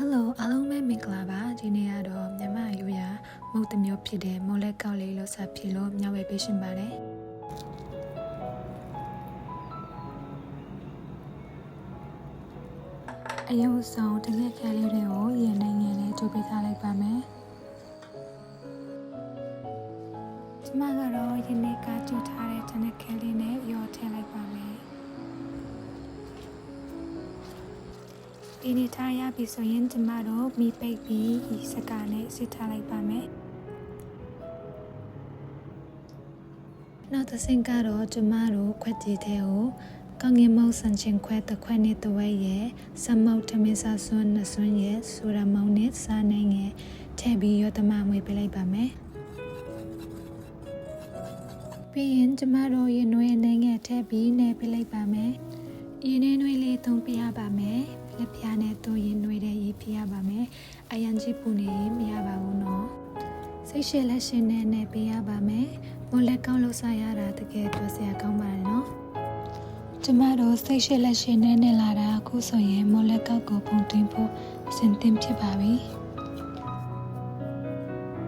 Hello အားလုံးပဲမင်္ဂလာပါဒီနေ့ကတော့မြန်မာရိုးရာမုတ်တစ်မျိုးဖြစ်တဲ့မော်လက်ကောက်လေးလို့ဆက်ဖြစ်လို့မျှဝေပေးရှင်ပါတယ်အယုံဆောင်တကယ်ခဲလေးတွေကိုရေနိုင်ငံနဲ့ထုတ်ပေးထားလိုက်ပါမယ်ကျမကတော့ယနေ့ကကြိုထားတဲ့တနက်ခဲလေးနဲ့ရောထည့်လိုက်ပါမယ်ဒီနေ့ထားရပြီဆိုရင်ကျမတို့မီပိတ်ပြီးစကားနဲ့စစ်ထားလိုက်ပါမယ်နောက်တစ်ဆင့်ကတော့ကျမတို့ခွက်ကြီးတဲ့ကိုကောင်းငင်မောက်ဆန်ချင်းခွဲတစ်ခွက်နဲ့တစ်ဝက်ရဲ့စမောက်ထမင်းစားစွန်းနှစ်စွန်းရဲ့ဆိုရမောင်းနဲ့စားနိုင်ရဲ့ထည့်ပြီးရောတမမွေပေးလိုက်ပါမယ်ပြီးရင်ကျမတို့ရင်နွေးနိုင်ငံထည့်ပြီးနေပေးလိုက်ပါမယ်ရင်နွေးလေးသုံးပြရပါမယ်လက်ပြားနဲ့တို့ရင်နွေးတဲ့ရေးပြရပါမယ်အရန်ကြီးပူနေမရပါဘူးနော်စိတ်ရှည်လက်ရှင်နဲ့နေပေးရပါမယ်မော်လက်ကောက်လို့စားရတာတကယ်ပြောစရာကောင်းပါတယ်နော်ကျမတို့စိတ်ရှည်လက်ရှင်နဲ့နေလာတာအခုဆိုရင်မော်လက်ကောက်ကိုပုံသွင်းဖို့အဆင်သင့်ဖြစ်ပါပြီ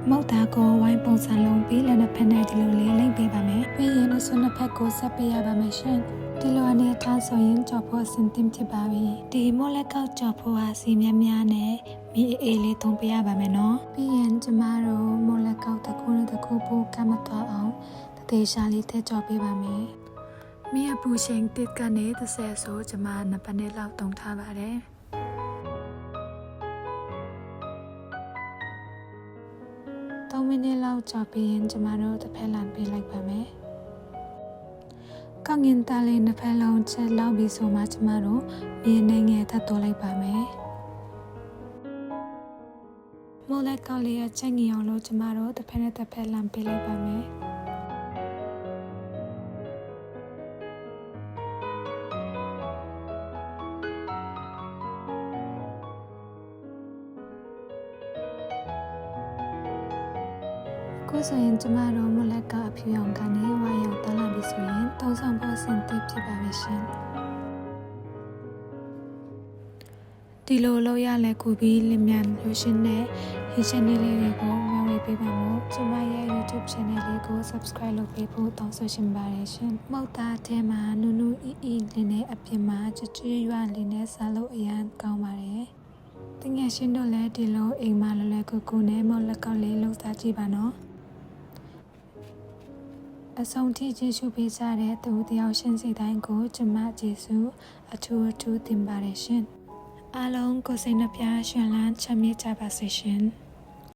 မောက်သားကိုဝိုင်းပုံစံလုံးပြီးလက်နှစ်ဖက်နဲ့ဒီလိုလေးလိမ့်ပေးပါမယ်ပြီးရင်အစွန်းနှစ်ဖက်ကိုဆက်ပေးရပါမယ်ရှင်ဒီလိုအနေထားဆိုရင်ကြော်ဖို့အဆင်သင့်ဖြစ်ပါပြီဒီမော်လက်ကောက်ကြော်ဖို့ဟာစီများများနဲ့မီအေးလေးသုံးပေးရပါမယ်နော်ပြီးရင်ကျမတို့မော်လက်ကောက်တစ်ခုနဲ့တစ်ခုပို့ကမသွားအောင်တသေးရှာလေးထည့်ကြော်ပေးပါမယ်မီအပူရှင်တစ်ကနေ30ဆိုကျမနှစ်ပတ်နဲ့လောက်သုံးထားပါတယ်3မိနစ်လောက်ကြော်ပြီးရင်ကျမတို့တစ်ဖက်လန်ပေးလိုက်ပါမယ်ကောင်းငင်သားလေးနှစ်ဖက်လုံးချက်လောက်ပြီးဆိုမှကျမတို့မြေနေငယ်ထပ်တော်လိုက်ပါမယ်မော်လက်ကောက်လေးရဲ့ချက်ငင်အောင်လို့ကျမတို့တစ်ဖက်နဲ့တစ်ဖက်လန်ပေးလိုက်ပါမယ်ကိုဆိုရင်ကျမတို့မလက်ကအဖြူရောင်ကနေဝါရောင်တန်းလာပြီဆိုရင်သုံးဆောင်ဖို့အဆင်သင့်ဖြစ်ပါပြီရှင်ဒီလိုလုပ်ရလဲခုပြီးလင်မြန်လို့ရှင်နဲ့ဟင်းချက်လေးတွေကိုမျှဝေပေးပါမို့ကျမရဲ့ YouTube channel လေးကို subscribe လုပ်ပေးဖို့တောင်းဆိုရှင်ပါတယ်ရှင်မောက်သားထဲမှာနူနူအီအီလေးနဲ့အပြင်မှာကျွတ်ကျွတ်ရွလေးနဲ့စားလို့အရန်ကောင်းပါတယ်တကယ်ရှင်တို့လည်းဒီလိုအိမ်မှာလွယ်လွယ်ကူကူနဲ့မောက်လက်ကောက်လေးလုပ်စားကြည့်ပါနော်အဆုံးထိကျေးဇူးပေးကြတဲ့သူတယောက်ရှင်စီတိုင်းကိုကျမကျေးဇူးအထူးတင်ပါတယ်ရှင်အားလုံးကိုစိတ်နှပြရှင်လန်းချမ်းမြေ့ကြပါစေရှင်